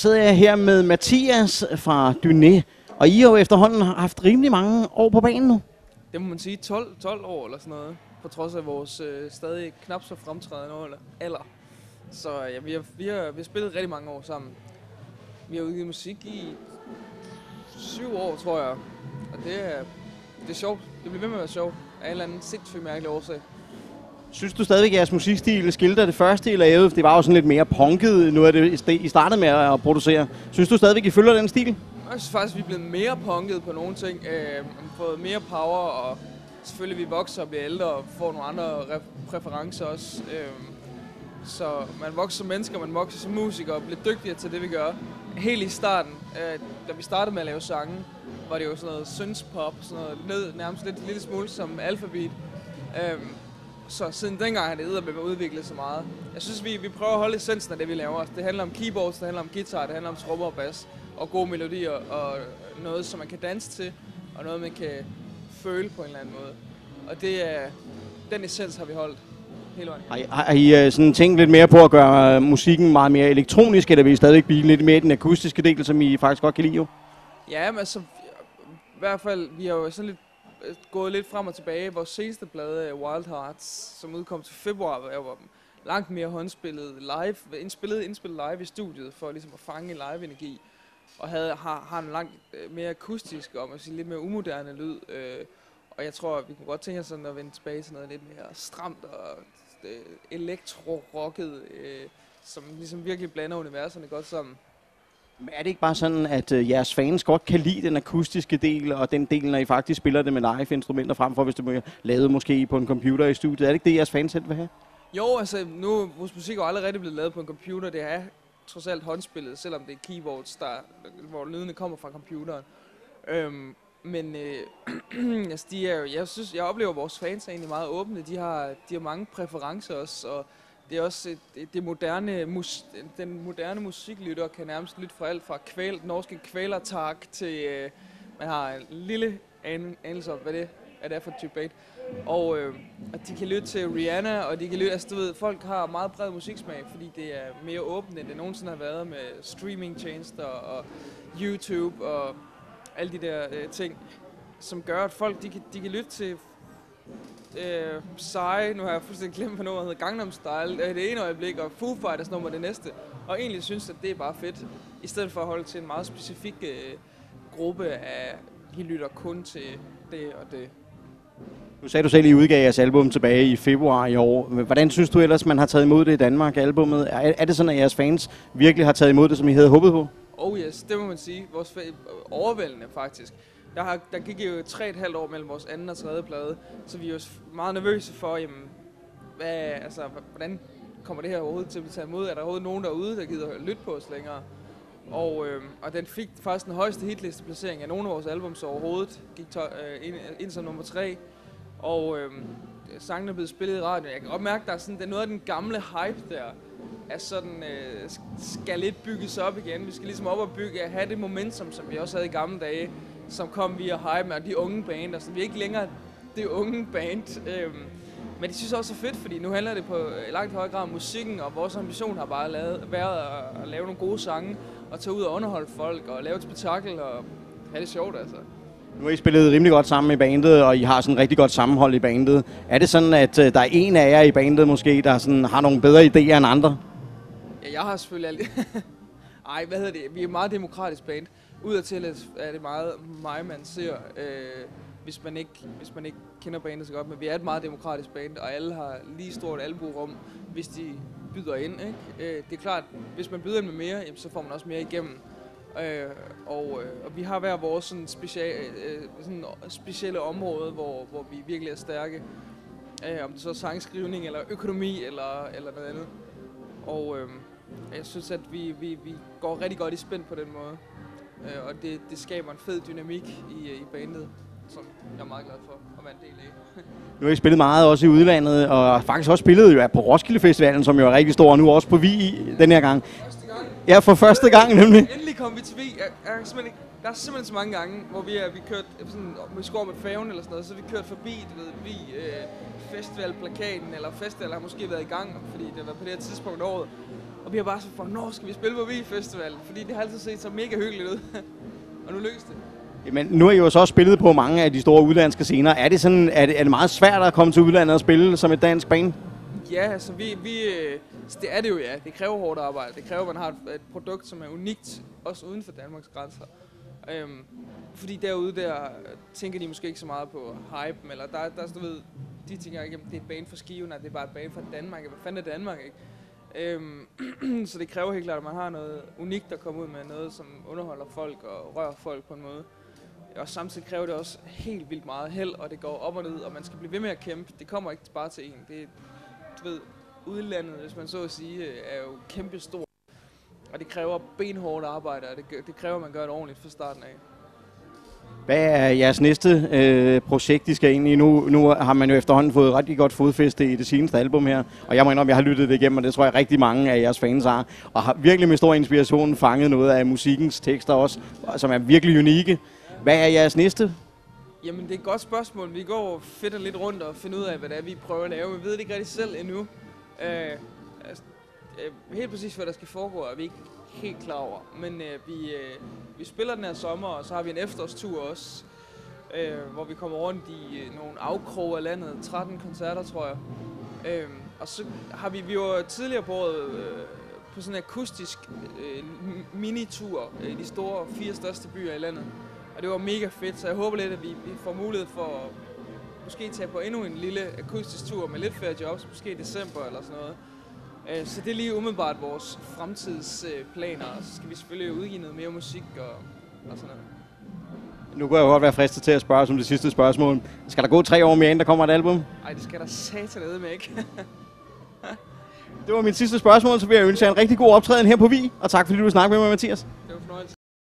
Sidder jeg her med Mathias fra Dyné, og I har jo efterhånden haft rimelig mange år på banen nu. Det må man sige, 12 år eller sådan noget, på trods af vores stadig knap så fremtrædende alder. Så ja, vi har spillet rigtig mange år sammen. Vi har udgivet musik i 7 år, tror jeg, og det er sjovt. Det bliver ved med at være sjovt af en eller anden sindssygt mærkelig årsag. Synes du stadigvæk, at jeres musikstil skilter det første, I lavede? Det var jo sådan lidt mere punket, nu er det, I startede med at producere. Synes du stadigvæk, I følger den stil? Jeg synes faktisk, vi er blevet mere punket på nogle ting. Vi har fået mere power, og selvfølgelig vi vokser og bliver ældre og får nogle andre præferencer også. Så man vokser som mennesker, man vokser som musiker og bliver dygtigere til det, vi gør. Helt i starten, da vi startede med at lave sange, var det jo sådan noget synthpop, sådan noget nærmest lidt lille smule som alfabet. Så siden dengang har det eddermame udviklet så meget. Jeg synes, vi prøver at holde essensen af det, vi laver. Det handler om keyboards, det handler om guitar, det handler om trommer og bas. Og gode melodier, og noget, som man kan danse til, og noget, man kan føle på en eller anden måde. Og den essens har vi holdt hele vejen. Har I sådan tænkt lidt mere på at gøre musikken meget mere elektronisk, eller vil I stadigvæk blive lidt mere den akustiske del, som I faktisk godt kan lide jo? Ja, men altså, i hvert fald, vi har jo sådan lidt gået lidt frem og tilbage. Vores seneste plade, Wild Hearts, som udkom til februar, var langt mere håndspillet live, indspillet live i studiet, for ligesom at fange live-energi. Og har en langt mere akustisk og man siger, lidt mere umoderne lyd. Og jeg tror, vi kunne godt tænke os sådan at vende tilbage til noget lidt mere stramt og elektro-rocket, som ligesom virkelig blander universerne godt sammen. Men er det ikke bare sådan, at jeres fans godt kan lide den akustiske del, og den del, når I faktisk spiller det med live-instrumenter frem for, hvis det bliver lavet måske på en computer i studiet? Er det ikke det, jeres fans selv vil have? Jo, altså nu vores musik er jo aldrig rigtig blevet lavet på en computer. Det er trods alt håndspillet, selvom det er keyboards, hvor lydene kommer fra computeren. Altså jeg oplever vores fans er egentlig meget åbne. De har mange præferencer også, og det er også den moderne musiklytter kan nærmest lytte fra alt fra norske kvælertak til man har en lille anelse om hvad det er for type band. Og de kan lytte til Rihanna, og de kan lytte, altså du ved, folk har meget bred musiksmag, fordi det er mere åbent, end det nogensinde har været med streamingtjenester og YouTube og alle de der ting, som gør, at folk de kan lytte til seje, nu har jeg fuldstændig glemt på noget, der hedder Gangnam Style, det ene øjeblik, og Foo Fighters nummer det næste, og egentlig synes, at det er bare fedt, i stedet for at holde til en meget specifik gruppe af, de lytter kun til det og det. Nu sagde du selv, at I udgav jeres album tilbage i februar i år. Hvordan synes du ellers, man har taget imod det i Danmark, albummet? Er det sådan, at jeres fans virkelig har taget imod det, som I havde håbet på? Oh yes, det må man sige. Vores overvældende faktisk. Der gik jo 3,5 år mellem vores anden og tredje plade, så vi er jo meget nervøse for, jamen, hvordan kommer det her overhovedet til at blive taget imod? Er der overhovedet nogen derude, der gider lytte på os længere? Og den fik faktisk den højeste hitlisteplacering af nogle af vores albums overhovedet. Gik ind som nummer 3. Og sangen er blevet spillet i radioen. Jeg kan godt mærke, at der er noget af den gamle hype der, er sådan, skal lidt bygges op igen. Vi skal ligesom op og have det momentum, som vi også havde i gamle dage, som kom via hype og de unge band. Altså, vi er ikke længere det unge band. Men det synes jeg også er fedt, fordi nu handler det på langt højere grad om musikken, og vores ambition har bare været at lave nogle gode sange, og tage ud og underholde folk, og lave et spektakel, og have det sjovt, altså. Nu har I spillet rimelig godt sammen i bandet, og I har sådan rigtig godt sammenhold i bandet. Er det sådan, at der er en af jer i bandet måske, der sådan har nogle bedre idéer end andre? Ja, jeg har selvfølgelig vi er et meget demokratisk band. Udadtil er det meget mig, man ser, hvis man ikke kender bandet så godt. Men vi er et meget demokratisk band, og alle har lige stort albuerum, hvis de byder ind. Ikke? Det er klart, hvis man byder ind med mere, så får man også mere igennem. Og vi har hver vores sådan specielle område, hvor vi virkelig er stærke. Om det så er sangskrivning, eller økonomi, eller noget andet. Og jeg synes, at vi går rigtig godt i spænd på den måde. Og det skaber en fed dynamik i bandet, som jeg er meget glad for at være en del af. Nu har I spillet meget også i udlandet, og faktisk også spillet jo på Roskilde Festivalen, som jo er rigtig stor, og nu også på VI den her gang. Første gang? Ja, for første gang nemlig. Endelig kom vi til VI. Der er simpelthen så mange gange, hvor vi kørt sådan, vi skulle med færgen eller sådan noget, så vi kørt forbi, VI festivalplakaten, eller festival har måske været i gang, fordi det var på det her tidspunkt af året. Og vi har bare så for, når skal vi spille på Vi Festival? Fordi det har altid set så mega hyggeligt ud. Og nu lykkes det. Men nu er I jo så også spillet på mange af de store udlandske scener. Er det meget svært at komme til udlandet og spille som et dansk band? Ja, altså det er det jo, ja. Det kræver hårdt arbejde. Det kræver, at man har et produkt, som er unikt, også uden for Danmarks grænser. Fordi derude der tænker de måske ikke så meget på hype, eller der du ved, de tænker ikke, det er et band for Skive, nej, det er bare et band for Danmark. Hvad fanden er Danmark, ikke? Så det kræver helt klart, at man har noget unikt at komme ud med, noget som underholder folk og rører folk på en måde. Og samtidig kræver det også helt vildt meget held, og det går op og ned, og man skal blive ved med at kæmpe. Det kommer ikke bare til en. Det, du ved, udlandet, hvis man så at sige, er jo kæmpe stort. Og det kræver benhårdt arbejde, og det kræver, at man gør det ordentligt fra starten af. Hvad er jeres næste projekt, I skal ind i? Nu har man jo efterhånden fået rigtig godt fodfæste i det seneste album her. Og jeg må indrømme, jeg har lyttet det igennem, og det tror jeg rigtig mange af jeres fans har. Og har virkelig med stor inspiration fanget noget af musikkens tekster også, som er virkelig unikke. Hvad er jeres næste? Jamen, det er et godt spørgsmål. Vi går og fedter lidt rundt og finder ud af, hvad det er, vi prøver at lave. Vi ved det ikke rigtig selv endnu. Helt præcis, hvad der skal foregå, er vi ikke helt klar over. Men vi spiller den her sommer, og så har vi en efterårstur også, hvor vi kommer rundt i nogle afkroge af landet. 13 koncerter, tror jeg. Og så har vi jo tidligere på året på sådan en akustisk minitur i de store 4 største byer i landet. Og det var mega fedt, så jeg håber lidt, at vi får mulighed for at måske tage på endnu en lille akustisk tur med lidt færre jobs, måske i december eller sådan noget. Så det er lige umiddelbart vores fremtidsplaner, og så skal vi selvfølgelig udgive noget mere musik og sådan noget. Nu kunne jeg jo godt være fristet til at spørge som det sidste spørgsmål. Skal der gå 3 år mere, inden der kommer et album? Nej, det skal der satan med ikke. Det var mit sidste spørgsmål, så vil jeg ønske jer en rigtig god optræden her på Vi, og tak fordi du snakkede med mig, Mathias. Det var fornøjelse.